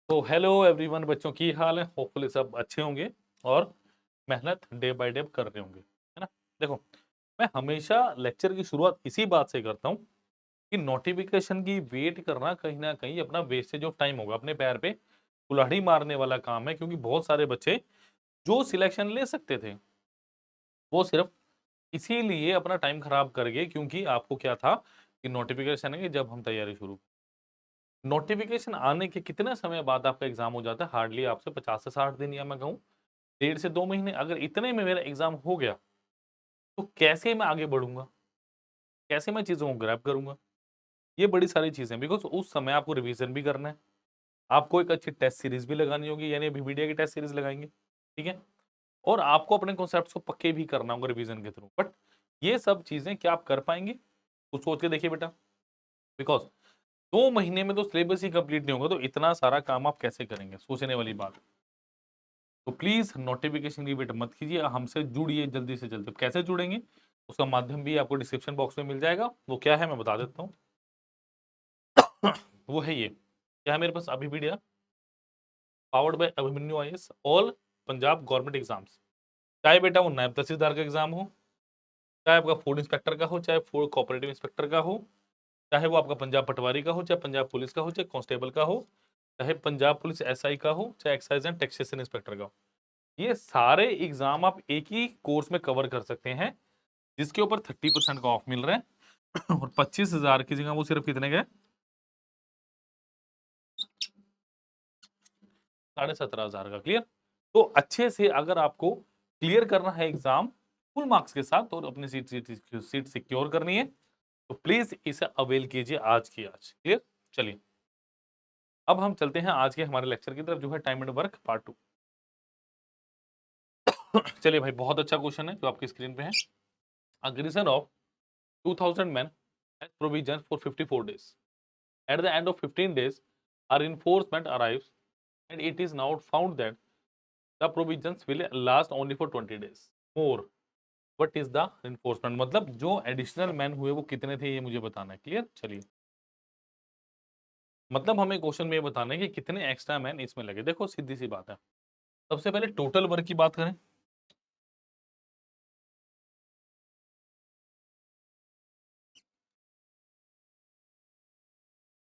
तो hello everyone, बच्चों की हाल है। होपफुली सब अच्छे होंगे और मेहनत डे बाय डे कर रहे होंगे, है ना। देखो, मैं हमेशा लेक्चर की शुरुआत इसी बात से करता हूँ कि नोटिफिकेशन की वेट करना कहीं ना कहीं अपना वेस्टेज ऑफ टाइम होगा, अपने पैर पे कुल्हाड़ी मारने वाला काम है। क्योंकि बहुत सारे बच्चे जो सिलेक्शन ले सकते थे वो सिर्फ इसीलिए अपना टाइम खराब कर गए क्योंकि आपको क्या था कि नोटिफिकेशन है कि जब हम तैयारी शुरू, नोटिफिकेशन आने के कितने समय बाद आपका एग्जाम हो जाता है? हार्डली आपसे 50 से 60 दिन, या मैं कहूँ 1.5 से 2 महीने। अगर इतने में मेरा एग्जाम हो गया तो कैसे मैं आगे बढ़ूंगा, कैसे मैं चीजों को ग्रैब करूंगा? ये बड़ी सारी चीजें, बिकॉज उस समय आपको रिवीजन भी करना है, आपको एक अच्छी टेस्ट सीरीज भी लगानी होगी, यानी अभी मीडिया की टेस्ट सीरीज लगाएंगे, ठीक है। और आपको अपने कॉन्सेप्ट्स को पक्के भी करना होगा रिवीजन के थ्रू। बट ये सब चीजें क्या आप कर पाएंगे? कुछ सोच के देखिए बेटा, बिकॉज 2 महीने में तो सिलेबस ही कंप्लीट नहीं होगा, तो इतना सारा काम आप कैसे करेंगे? सोचने वाली बात। तो प्लीज नोटिफिकेशन की वेट मत कीजिए, हमसे जुड़िए जल्दी से जल्दी। कैसे जुड़ेंगे उसका माध्यम भी आपको डिस्क्रिप्शन बॉक्स में मिल जाएगा। वो क्या है मैं बता देता हूँ। वो है ये, क्या है मेरे पास अभी video powered by Abhimanyu IAS all Punjab government exams. चाहे बेटा वो नायब तहसीलदार का एग्जाम हो, चाहे आपका फूड इंस्पेक्टर का हो, चाहे फूड कोऑपरेटिव इंस्पेक्टर का हो, चाहे वो आपका पंजाब पटवारी का हो, चाहे पंजाब पुलिस का हो, चाहे कांस्टेबल का हो, चाहे पंजाब पुलिस एसआई का हो, चाहे एक्साइज एंड टैक्सेशन इंस्पेक्टर का हो। ये सारे एग्जाम आप एक ही कोर्स में कवर कर सकते हैं, जिसके ऊपर 30% का ऑफ मिल रहा है। और 25,000 की जगह वो सिर्फ कितने का? 17,500 का। क्लियर? तो अच्छे से अगर आपको क्लियर करना है एग्जाम फुल मार्क्स के साथ और अपनी सीट सिक्योर करनी है, तो प्लीज इसे अवेल कीजिए आज की आज। क्लियर? चलिए अब हम चलते हैं आज के हमारे लेक्चर की तरफ, जो है टाइम एंड वर्क पार्ट 2। चलिए भाई, बहुत अच्छा क्वेश्चन है जो आपकी स्क्रीन पे है। A garrison of 2,000 men has provisions for 54 days. At the end of 15 days, a reinforcement arrives, and it is now found that the provisions will last only for 20 days. More. What is the reinforcement? मतलब जो additional man हुए वो कितने थे, ये मुझे बताना है। क्लियर? चलिए, मतलब हमें क्वेश्चन में ये बताना है कि कितने एक्स्ट्रा मैन इसमें लगे। देखो सीधी सी बात है, सबसे पहले टोटल वर्क की बात करें।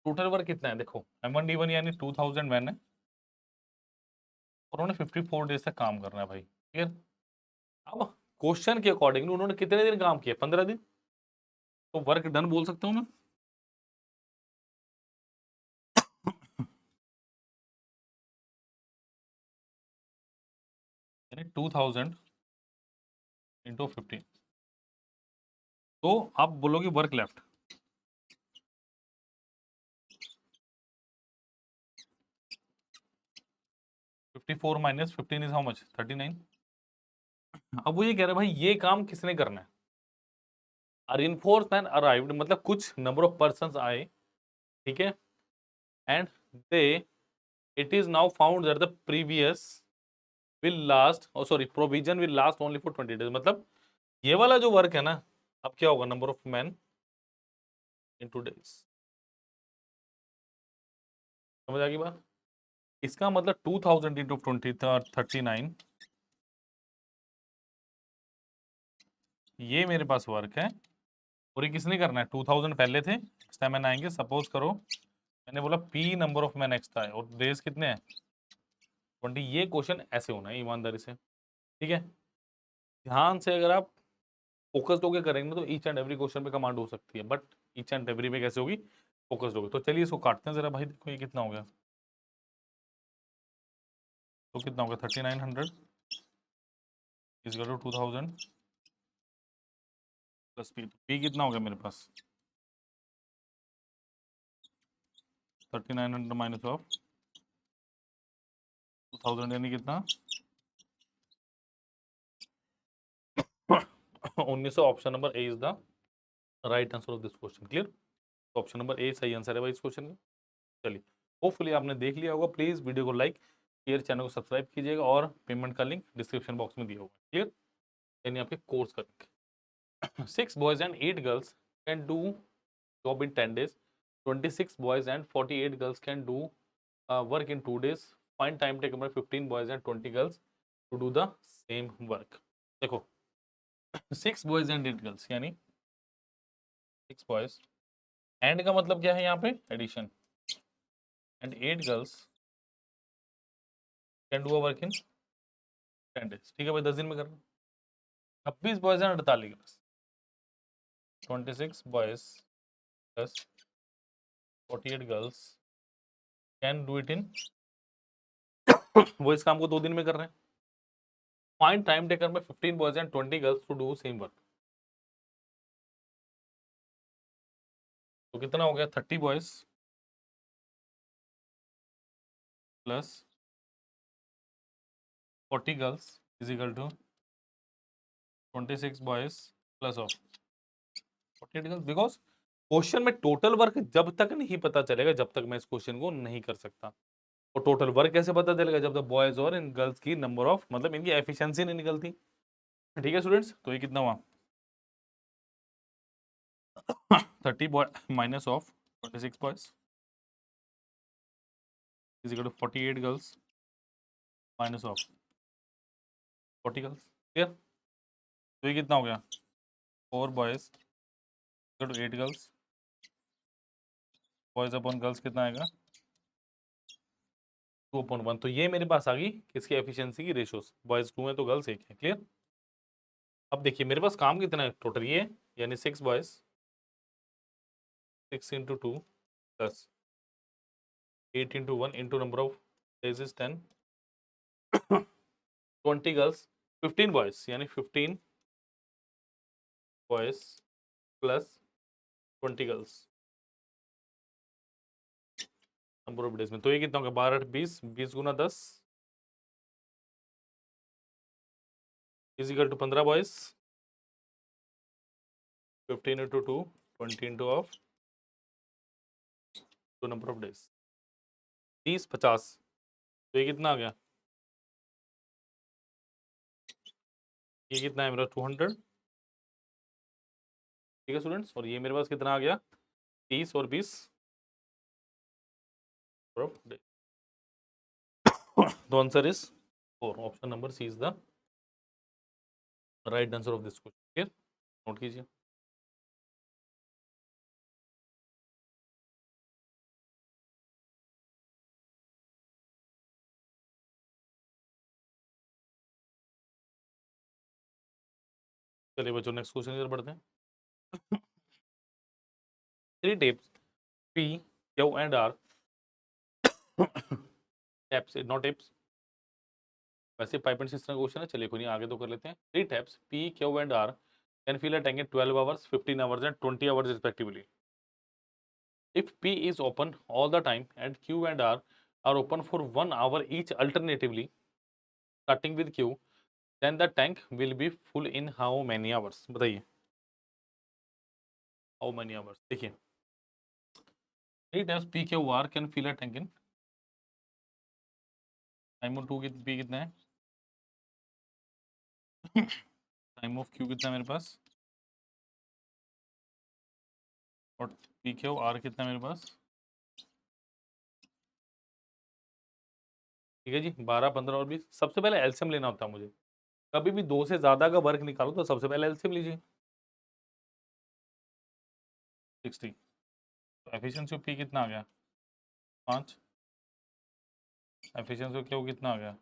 टोटल वर्क कितना है? देखो M1D1 यानी 2000 मैन है, और उन्होंने 54 डेज तक काम करना है भाई। क्लियर? अब क्वेश्चन के अकॉर्डिंग उन्होंने कितने दिन काम किया? 15 दिन। तो वर्क डन बोल सकता हूं मैं। यानी 2000 इंटू 15, तो आप बोलोगे work left. 54 minus 15 is how much? 39। अब वो ये कह रहे हैं भाई ये काम किसने करना है? reinforcement arrived मतलब कुछ नंबर ऑफ पर्सन आए, ठीक है, and they it is now found that the previous will last, sorry provision will last only for 20 days. मतलब ये वाला जो वर्क है ना, अब क्या होगा? Number of man into days. समझ आ गई बात? इसका मतलब 2000 इंटू 20 39, ये मेरे पास वर्क है। और ये किसने करना है? 2000 पहले थे, इस टाइम मैन आएंगे। सपोज करो मैंने बोला P number of man extra है और डेज कितने हैं? 20। ये क्वेश्चन ऐसे होना है ईमानदारी से, ठीक है। ध्यान से अगर आप फोकस्ड होकर करेंगे तो ईच एंड एवरी क्वेश्चन पे कमांड हो सकती है, बट ईच एंड एवरी पे कैसे होगी? फोकस्ड होगी। तो चलिए इसको काटते हैं जरा भाई। देखो ये कितना हो गया, तो कितना होगा? 3900 is equal to 2000 plus p. तो पी कितना हो गया मेरे पास? 3900 माइनस ऑफ 2000 यानी कितना? 1900। Option number A is the right answer of this question. Clear? तो ऑप्शन नंबर ए सही आंसर है भाई इस क्वेश्चन का। चलिए, होपफुली आपने देख लिया होगा। प्लीज वीडियो को लाइक शेयर, चैनल को सब्सक्राइब कीजिएगा, और पेमेंट का लिंक डिस्क्रिप्शन बॉक्स में दिया होगा। क्लियर? यानी आपके कोर्स का link. 6 boys and 8 girls can do job in 10 days. 26 boys and 48 girls can do work in 2 days. Find time taken by 15 boys and 20 girls to do the same work. देखो 6 boys and 8 girls यानी 6 boys and का मतलब क्या है यहाँ पे addition and 8 girls can do a work in 10 days. ठीक है भाई 10 दिन में करना. 26 boys and 48 girls 26 boys plus 48 girls can do it in वो इस काम को 2 दिन में कर रहे हैं. Find time taken bye 15 boys and 20 girls to do same work. तो कितना हो गया 30 boys plus 40 girls is equal to 26 boys plus of 48 girls. Because question में टोटल वर्क जब तक नहीं पता चलेगा जब तक मैं इस क्वेश्चन को नहीं कर सकता. और टोटल वर्क कैसे पता चलेगा जब तक बॉयज और इन गर्ल्स की नंबर ऑफ मतलब इनकी एफिशिएंसी नहीं निकलती. ठीक है स्टूडेंट्स. तो ये कितना हुआ 30 boy minus of 26 boys is equal to 48 girls minus of 40 girls. Clear. तो ये कितना हो गया 4 boys equal to 8 girls. Boys upon girls कितना आएगा 2/1. तो ये मेरे पास आ गई किसकी एफिशिएंसी की रेशियोस. बॉयज 2 है तो गर्ल्स 1 है. क्लियर. अब देखिए मेरे पास काम कितना है टोटल ये यानी 6 boys 6 into 2 plus 8 into 1 into number of days is 10 20 girls 15 boys यानी 15 boys plus 20 girls number of days में. तो ये कितना होगा 12 20 20 गुना 10 is equal to 15 boys 15 into 2 20 into of two number of days 30 50. तो ये कितना आ गया ये कितना है मेरा 200. ठीक है स्टूडेंट्स. और ये मेरे पास कितना आ गया 30 और 20 of day. The answer is 4. Option number C is the right answer of this question. Clear? Note कीजिए. चलिए बच्चों नेक्स्ट क्वेश्चन इधर बढ़ते हैं. 3 tapes P, Q and R taps not tapes. वैसे 5.6 का क्वेश्चन है. चलिए कोई नहीं आगे तो कर लेते हैं. 3 taps P, Q and R can fill a tank in 12 hours, 15 hours and 20 hours respectively. If P is open all the time and Q and R are open for 1 hour each alternatively, starting with Q, then the tank will be full in how many hours. बताइए how many hours. देखिए 3 taps P, Q, R can fill a tank in time of 2 P कितना है time of Q कितना है मेरे पास और P, Q, R कितना है मेरे पास. ठीक है जी 12 15 और 20. सबसे पहले एलसीएम लेना होता है मुझे. कभी भी 2 से ज्यादा का वर्क निकालो तो सबसे पहले एलसीएम लीजिए 60. एफिशिएंसी ऑफ P कितना आ गया 5. एफिशिएंसी ऑफ Q कितना आ गया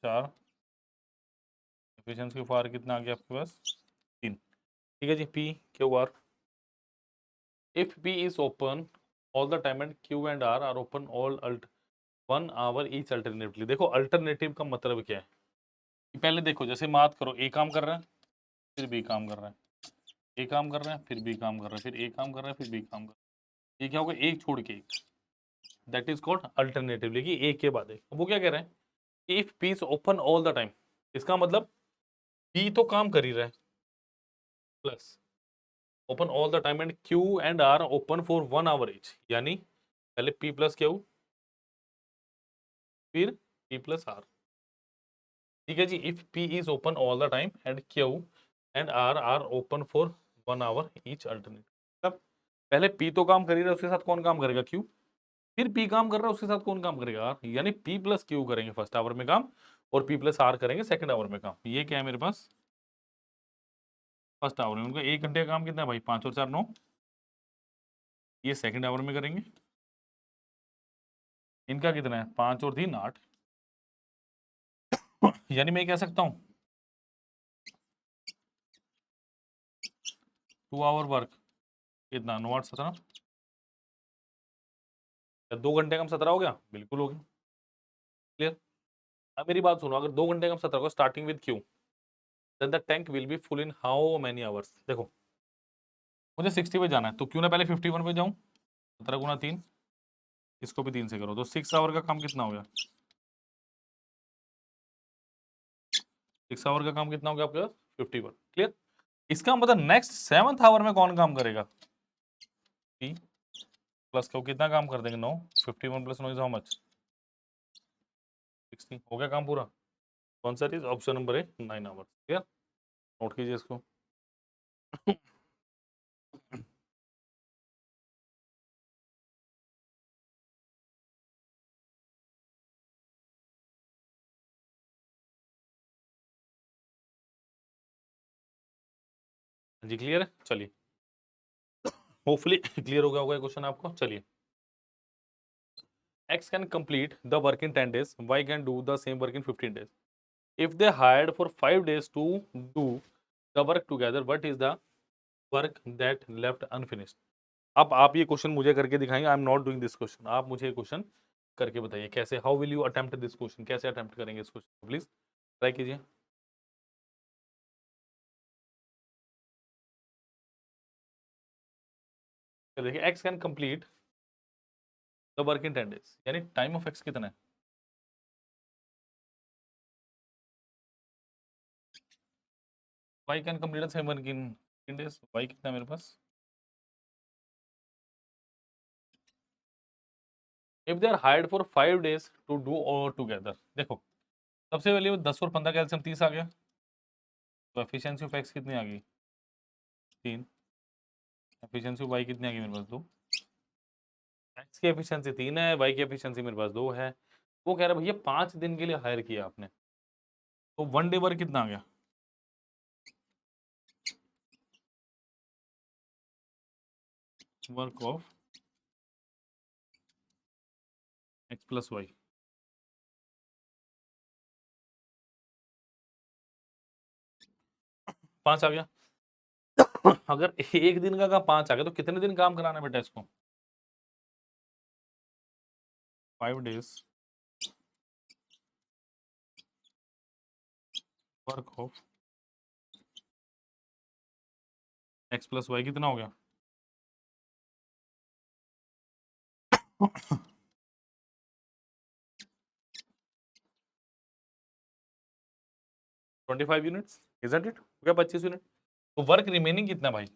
4. एफिशिएंसी ऑफ R कितना आ गया आपके पास 3. ठीक है जी P, Q, R. If P is open all the time and Q and R are open all 1 hour each alternatively. देखो अल्टरनेटिव का मतलब क्या है कि पहले देखो जैसे बात करो ए काम कर रहा है फिर बी काम कर रहा है ए काम कर रहा है फिर बी काम कर रहा है फिर ए काम कर रहा है फिर बी काम कर रहा है. ये क्या होगा एक छोड़ के एक. दैट इज कॉल्ड अल्टरनेटिवली कि एक के बाद एक. वो क्या कह रहे हैं if P is open all the time. इसका मतलब बी तो काम कर ही रहा है plus open all the time and Q and R open for 1 hour each. यानी पहले पी प्लस क्यू फिर पी प्लस आर. ठीक है जी. If P is open all the time and Q and R are open for 1 hour each alternate. तब पहले P तो काम कर ही रहा है उसके साथ कौन काम करेगा क्यू. फिर पी काम कर रहा है, उसके साथ कौन काम करेगा आर, यानी पी प्लस क्यू करेंगे फर्स्ट आवर में काम और पी प्लस आर करेंगे सेकंड आवर में काम। ये क्या है मेरे पास फर्स्ट आवर में, उनका 1 घंटे का काम कितना है भाई, 5 और 4 9, ये सेकंड आवर में करेंगे। इनका कितना है 5 और 3 8, यानी मैं कह सकता हूँ 2 आवर वर्क कितना 9 8 17, 2 घंटे का 17 हो गया, बिल्कुल हो गया, क्लियर। अब मेरी बात सुनो, अगर 2 घंटे का 17 होगा starting with Q, then the tank will be full in how many hours. देखो मुझे 60 पे जाना है तो क्यों ना पहले 51 पे जाऊं, 17 गुना 3, इसको भी 3 से करो तो 6 आवर का काम कितना हो गया, 6 आवर का काम कितना हो गया आपके पास 51, क्लियर। इसका मतलब नेक्स्ट 7th आवर में कौन काम करेगा, पी प्लस क्यू, कितना काम कर देंगे 9, 51 प्लस 9 इज हाउ मच 60, हो गया काम पूरा। कौन सा चीज, ऑप्शन नंबर ए 9 आवर्स, क्लियर, नोट कीजिए इसको। जी क्लियर है, चलिए होपफुली क्लियर हो गया होगा क्वेश्चन आपको। चलिए, X can complete the work in 10 days, Y can do the same work in 15 days. If they hired for 5 days to do the work together, what is the work that left unfinished? अब आप ये question मुझे करके दिखाएंगे, I am not doing this question, आप मुझे ये question करके बताइए कैसे, how will you attempt this question, कैसे अटेम्प्ट करेंगे इस क्वेश्चन, प्लीज ट्राई कीजिए। देखिए X can complete the work in 10 days, यानी टाइम ऑफ एक्स कितना है, Y can complete the same work in 15 days, Y कितना है मेरे पास, if they are hired for 5 days to do all together. देखो सबसे पहले 10 और 15 का एलसीएम 30 आ गया, तो एफिशिएंसी ऑफ एक्स कितनी आ गई 3, एफिशिएंसी ऑफ वाई कितनी आ गई मेरे पास 2, एक्स की एफिशिएंसी 3 है, वाई की एफिशिएंसी मेरे पास 2 है। वो कह रहा है भैया 5 दिन के लिए हायर किया आपने, तो 1 डे वर्क कितना आ गया, work of x plus y, 5 आ गया। अगर एक दिन का 5 आ गया तो कितने दिन काम कराना है बेटा इसको, 5 days work of x plus y कितना हो गया 25 यूनिट्स, इजंट इट, हो गया 25 यूनिट। तो वर्क रिमेनिंग कितना भाई,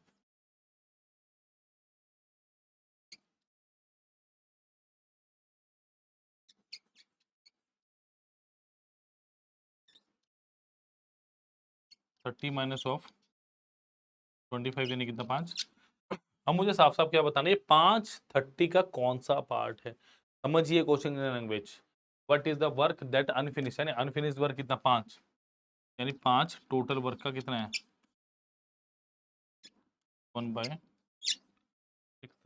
थर्टी माइनस ऑफ 25 यानी कितना 5। अब मुझे साफ साफ क्या बताना, ये 5 30 का कौन सा पार्ट है, समझिए question in language. What is the work that unfinished, यानी अनफिनिश्ड वर्क कितना 5, यानी 5 टोटल वर्क का कितना है 1/6,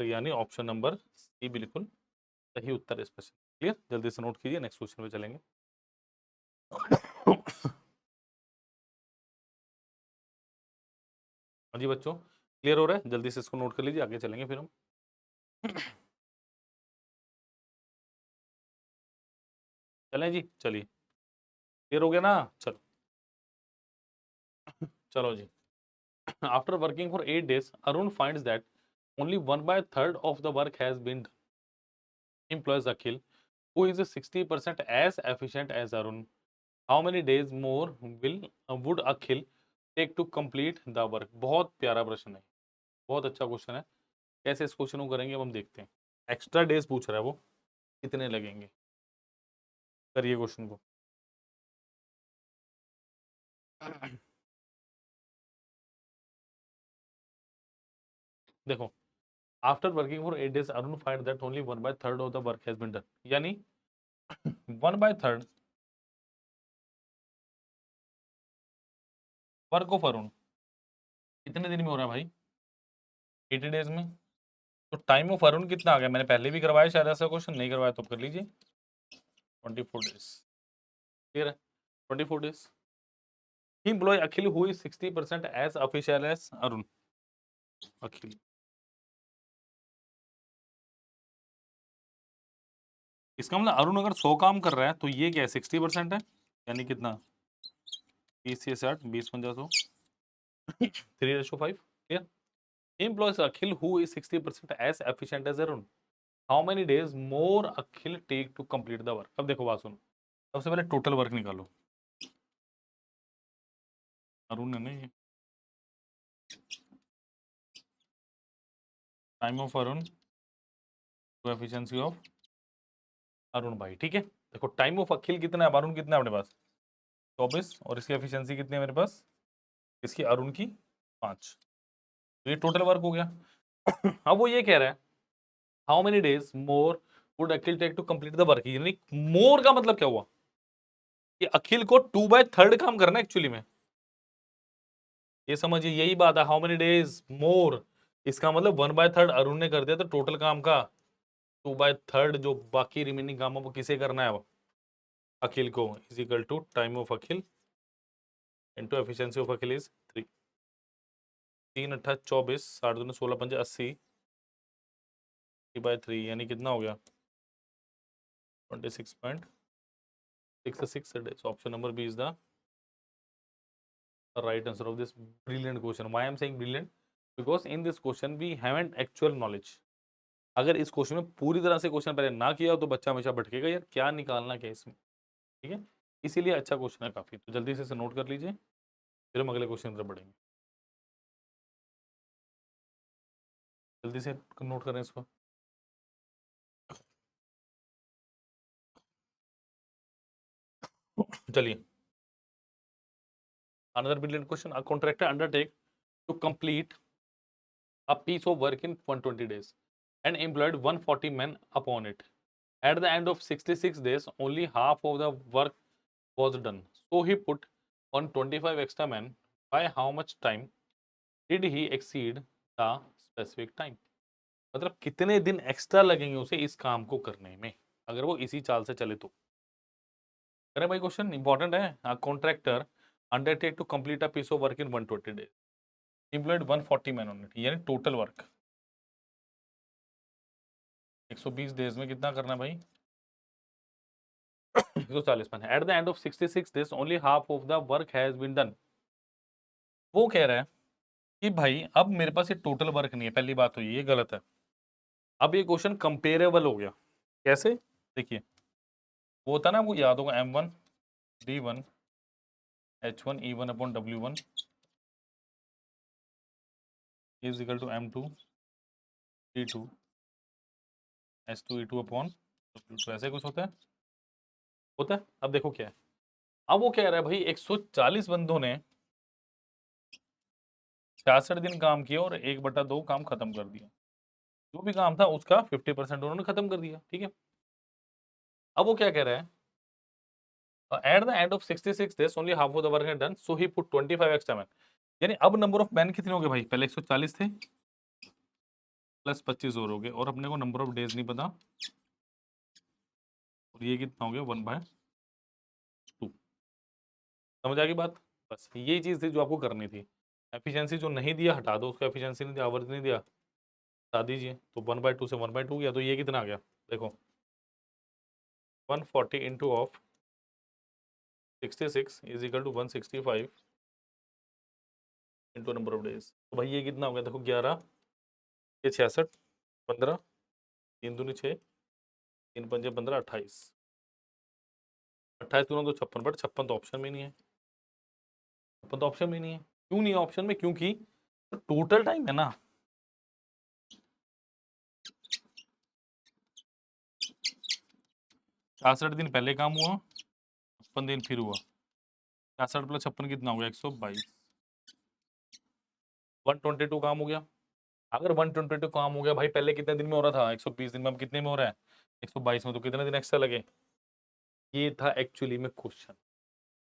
यानी ऑप्शन नंबर सी बिल्कुल सही उत्तर है इस प्रश्न। क्लियर, जल्दी से नोट कीजिए, नेक्स्ट क्वेश्चन पे चलेंगे। हाँ जी बच्चों, क्लियर हो रहा है, जल्दी से इसको नोट कर लीजिए, आगे चलेंगे फिर हम। चलें जी, चलिए क्लियर हो गया ना, चलो चलो जी। After working for 8 days, Arun finds that only 1/3 of the work has been done. Employs Akhil, who is 60% as efficient as Arun. How many days more will would Akhil take to complete the work? बहुत प्यारा प्रश्न है, बहुत अच्छा question है। कैसे इस question को करेंगे अब हम देखते हैं। एक्स्ट्रा डेज पूछ रहा है वो, कितने लगेंगे, करिए क्वेश्चन को। देखो after working for 8 days Arun find that only 1/3 of the work has been done, यानी 1/3 वर्क ऑफ अरुण कितने दिन में हो रहा है भाई? 80 days में। तो टाइम ऑफ अरुण कितना आ गया? मैंने पहले भी करवाया शायद ऐसा क्वेश्चन, नहीं करवाया तो कर लीजिए। 24 days, क्लियर है? 24 days। He employ Akhil who is 60% as efficient as Arun. Akhil, इसका मतलब अरुण अगर 100 काम कर रहा है तो ये क्या है? 60% है, यानी कितना? 30 से 60, 20 50 100, 3:5, clear? Employs Akhil who is 60% as efficient as Arun. How many days more Akhil take to complete the work? अब देखो बात सुनो, सबसे पहले टोटल वर्क निकालो। अरुण है ना ये, time of Arun to efficiency of Arun भाई, ठीक है? देखो टाइम ऑफ अखिल कितना है, अरुण कितना है अपने पास? 24, और इसकी एफिशिएंसी कितनी है मेरे पास? इसकी अरुण की 5। तो ये टोटल वर्क हो गया। अब वो ये कह रहा है how many days more would Akhil take to complete the work, यानी मोर का मतलब क्या हुआ कि अखिल को 2/3 काम करना है एक्चुअली में। ये समझिए, यही बात है, हाउ मेनी डेज मोर, इसका मतलब 1/3 अरुण ने कर दिया, तो टोटल काम का 2/3 जो बाकी रिमेनिंग काम है वो किसे करना है? अखिल को, is equal to time of Akhil into efficiency of Akhil is 3। 3 8 24, 8 दूनी 16 5 80, 3/3 यानी कितना हो गया? 26.66 days। Option number B is the right answer of this brilliant question. Why I am saying brilliant? Because in this question we haven't actual knowledge. अगर इस question में पूरी तरह से क्वेश्चन पहले ना किया हो तो बच्चा हमेशा भटकेगा, यार क्या निकालना क्या इसमें, ठीक है? इसीलिए अच्छा क्वेश्चन है काफी, तो जल्दी से इसे नोट कर लीजिए, फिर हम अगले क्वेश्चन पर बढ़ेंगे। जल्दी से नोट करें इसको। चलिए, another brilliant question, a contractor undertake to complete a piece of work in 120 days and employed 140 men upon it. At the end of 66 days, only half of the work was done. So he put on 25 extra men. By how much time did he exceed the specific time? मतलब कितने दिन extra लगेंगे उसे इस काम को करने में अगर वो इसी चाल से चले तो। अरे भाई क्वेश्चन इंपॉर्टेंट है। A contractor undertake to complete a piece of work in 120 days, employed 140 man on it, यानी टोटल वर्क 120 डेज में कितना करना है भाई? 140 man. At the end of 66 days only half of the work has been done. वो कह रहा है कि भाई अब मेरे पास ये टोटल वर्क नहीं है, पहली बात तो ये गलत है। अब ये क्वेश्चन कंपेरेबल हो गया, कैसे? देखिए, वो होता ना, आपको याद होगा M1 D1 H1 E1 upon W1 is equal to M2 D2 H2 E2 upon W2, ऐसे कुछ होता है, होता है। अब देखो क्या है, अब वो कह रहा है भाई 140 बंदों ने 66 दिन काम किया और 1/2 काम खत्म कर दिया। जो भी काम था उसका 50% उन्होंने खत्म कर दिया, ठीक है? अब वो क्या कह रहा है, eight the end of 66 days only half of the work is done, so he put 25 extra man. यानी अब नंबर ऑफ मैन कितने हो गए भाई? पहले 140 थे प्लस 25 और हो गए, और अपने को नंबर ऑफ डेज नहीं पता, और ये कितना हो गया 1/2। समझ आ गई बात? बस यही चीज थी जो आपको करनी थी। एफिशिएंसी जो नहीं दिया हटा दो, उसका एफिशिएंसी नहीं दिया, आवर्स नहीं दिया, हटा दीजिए, तो 1/2 से 1/2 गया, तो ये कितना आ गया देखो, 140 into of 66 is equal to 165 into number of days. तो भाई ये कितना हो गया देखो, 11 ये 66, 15, 3 दूनी 6, 3 पंजे 15, 28, 28 दूना तो 56, बट 56 तो ऑप्शन में नहीं है, 56 तो ऑप्शन में नहीं है। क्यों नहीं है ऑप्शन में? क्योंकि टोटल टाइम है ना, 66 दिन पहले काम हुआ, 56 दिन फिर हुआ, 66 प्लस 56 कितना हो गया? 122, 122 काम हो गया। अगर 122 काम हो गया भाई, पहले कितने दिन में हो रहा था 120 दिन में, अब कितने में हो रहा है 122 में, तो कितने दिन एक्स्ट्रा लगे। ये था एक्चुअली में क्वेश्चन।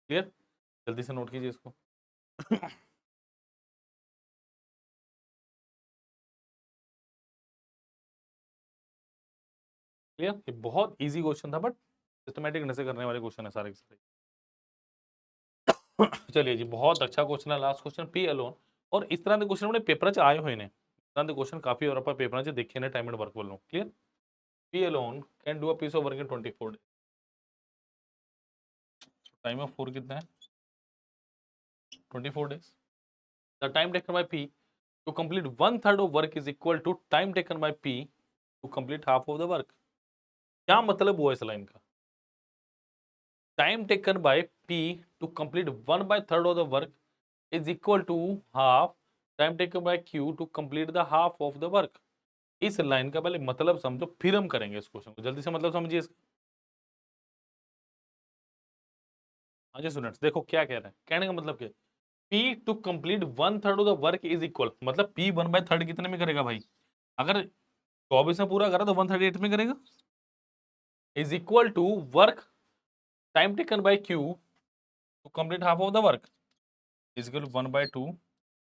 क्लियर, जल्दी से नोट कीजिए इसको। क्लियर, ये बहुत इजी क्वेश्चन था, बट सिस्टमैटिक ढंग से करने वाले क्वेश्चन है सारे के सारे। चलिए जी, बहुत अच्छा क्वेश्चन है लास्ट क्वेश्चन, पी अलोन। और इस तरह के क्वेश्चन अपने पेपर च आए हुए ने, इस तरह के क्वेश्चन काफी और ਆਪਾਂ पेपर च देखे ने टाइम एंड वर्क वालों। Clear, P alone can do a piece of work in 24 days. Time of 4 कितना है 24 days. The time taken by P to complete 1/3 of work is equal to time taken by P to complete half of the work. क्या मतलब हुआ इस line का। Time taken by P to complete 1/3 of the work is equal to half time taken by Q to complete the half of the work। इस line का पहले मतलब समझो, फिर हम करेंगे इस क्वेश्चन को। जल्दी से मतलब समझिए इसका। हाँ जी स्टूडेंट्स, देखो क्या कह रहे हैं, कहने का मतलब क्या है, P to complete 1/3 of the work is equal, मतलब P 1/3 कितने में करेगा भाई, अगर 24 में पूरा करा तो 1/38 में करेगा, is equal to work time taken by Q to complete half of the work is equal 1/2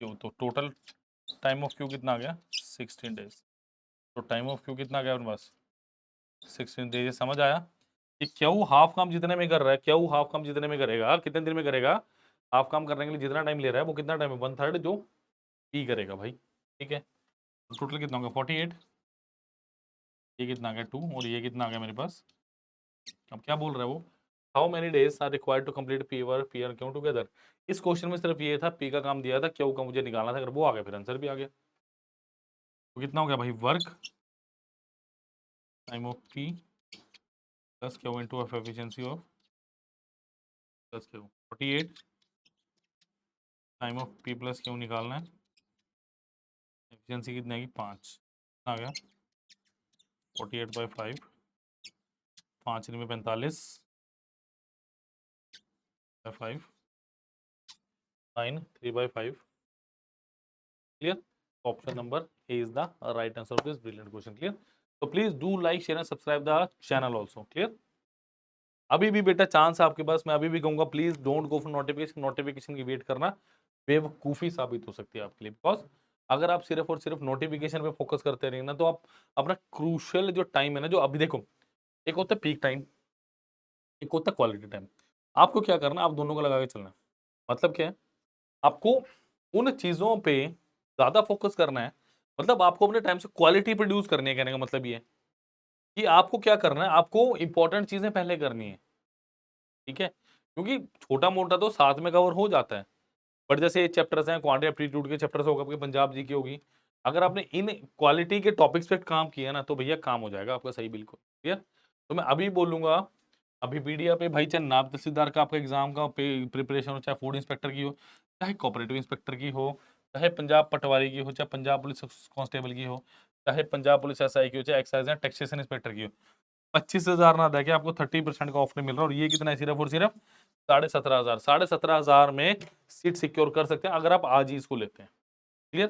Q। तो टोटल टाइम ऑफ Q कितना आ गया 16 डेज। तो टाइम ऑफ Q कितना आ गया अपने पास 16 डेज। समझ आया कि क्यू हाफ काम जितने में कर रहा है, क्यू हाफ काम जितने में करेगा, कितने दिन में करेगा, हाफ काम करने के लिए जितना टाइम ले रहा है वो कितना टाइम है 1/3 जो पी करेगा भाई। ठीक है, टोटल कितना होगा 48, ये कितना आ गया 2, और ये कितना आ गया मेरे पास। अब क्या बोल रहा है वो, how many days are required to complete P और पी और क्यू टुगेदर। इस क्वेश्चन में सिर्फ ये था, पी का काम दिया था, क्यू का मुझे निकालना था, अगर वो आ गया फिर आंसर भी आ गया। तो कितना हो गया भाई, work time of P plus Q into F efficiency of plus Q 48 time of P plus Q निकालना है, एफिशिएंसी कितनी आएगी 5 आ गया 48/5, 5 में 45 5 9 3/5। Clear, option number A is the right answer of this brilliant question. Clear, तो please do like share and subscribe the channel also. Clear, अभी भी बेटा चांस है आपके पास, मैं अभी भी कहूंगा please don't go for notification, notification की वेट करना बेवकूफ़ी साबित हो सकती है आपके लिए। बिकॉज अगर आप सिर्फ और सिर्फ नोटिफिकेशन पे फोकस करते रहेंगे ना, तो आप अपना क्रूशियल जो टाइम है ना, जो अभी देखो, एक होता है पीक टाइम, एक होता है क्वालिटी टाइम। आपको क्या करना है, आप दोनों को लगा के चलना है। मतलब क्या है, आपको उन चीजों पे ज्यादा फोकस करना है, मतलब आपको अपने टाइम से क्वालिटी प्रोड्यूस करनी है। कहने का मतलब ये है कि आपको क्या करना है, आपको इंपॉर्टेंट चीजें पहले करनी है। ठीक है, क्योंकि छोटा मोटा तो साथ में कवर हो जाता है, बट जैसे ये चैप्टर्स हैं, क्वांटिटी एप्टीट्यूड के चैप्टर्स होगा, आपके पंजाब जी की होगी, अगर आपने इन क्वालिटी के टॉपिक्स पे काम किया ना, तो भैया काम हो जाएगा आपका सही, बिल्कुल क्लियर। तो मैं अभी बोलूंगा, अभी पीडीएफ पे भाई, चाहे नायब तहसीलदार का आपका एग्जाम का प्रिपरेशन हो, चाहे फूड इंस्पेक्टर की हो, चाहे कोऑपरेटिव इंस्पेक्टर की हो, चाहे पंजाब पटवारी की हो, चाहे पंजाब पुलिस कांस्टेबल की हो, चाहे पंजाब पुलिस एसआई की हो, चाहे एक्साइज एंड टैक्सेशन इंस्पेक्टर की हो, 25,000 ना देके आपको 30% का ऑफर मिल रहा है। और ये कितना है, सिर्फ और सिर्फ 17,500, 17,500 में सीट सिक्योर कर सकते हैं अगर आप आज ही इसको लेते हैं। क्लियर,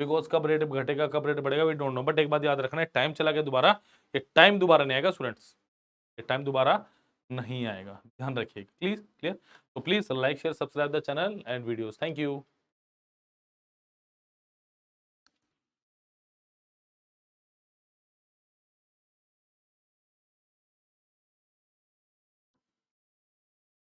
बिकॉज कब रेट घटेगा कब रेट बढ़ेगा वी डोंट नो, बट एक बात याद रखना है, टाइम चला गया दोबारा, ये टाइम दोबारा नहीं आएगा स्टूडेंट्स, ये टाइम दोबारा नहीं आएगा, ध्यान रखिए प्लीज। क्लियर, तो please like share subscribe the channel and videos. Thank you.